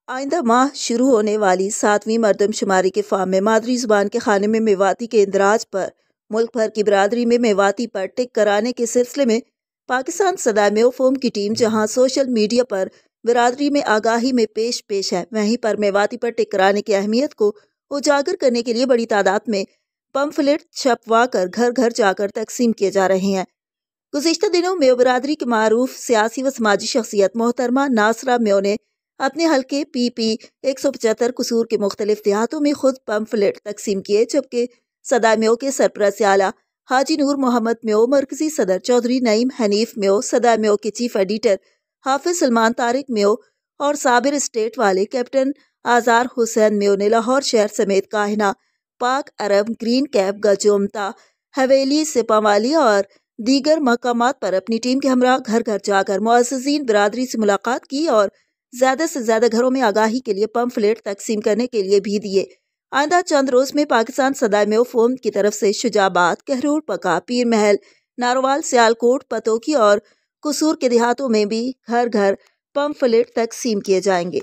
آئندہ ماہ شروع ہونے والی 7ویں مردم شماری کے فارم میں مادری زبان کے خانے میں میواتی کے اندراج پر ملک بھر کی برادری میں میواتی پر ٹک کرانے کے سلسلے میں پاکستان صدائے میو فورم کی ٹیم جہاں سوشل میڈیا پر برادری میں آگاہی میں پیش ہے، وہیں پر میواتی پر ٹک کرانے کی اہمیت کو اجاگر کرنے کے لیے بڑی تعداد میں پمفلٹ چھپوا کر گھر گھر جا کر تقسیم کیے جا رہے ہیں۔ گزشتہ دنوں میو برادری کی معروف سیاسی و سماجی شخصیت محترمہ ناصرہ میو نے اپنے حلقے پی 175 قصور کے مختلف دیہاتوں میں خود پمفلٹ تقسیم کیے، جبکہ صدائے میو کے سرپرست اعلیٰ حاجی نور محمد میو، مرکزی صدر چودھری نعیم حنیف میو، صدائے میو کے چیف ایڈیٹر حافظ سلمان طارق میو اور صابر اسٹیٹ والے کیپٹن آزار حسین میو نے لاہور شہر سمیت کاہنہ، پاک عرب، گرین کیپ، گجومتا، حویلی، سپاوالی اور دیگر مقامات پر اپنی ٹیم کے ہمراہ گھر گھر جا کر معززین برادری سے ملاقات کی اور زیادہ سے زیادہ گھروں میں آگاہی کے لیے پمفلٹ تقسیم کرنے کے لیے بھی دیے۔ آئندہ چند روز میں پاکستان صدائے میو فورم کی طرف سے شجاعت، کہرور، پکا، پیر محل، ناروال، سیالکوٹ، پتوکی اور قصور کے دیہاتوں میں بھی گھر گھر پمفلٹ تقسیم کیے جائیں گے۔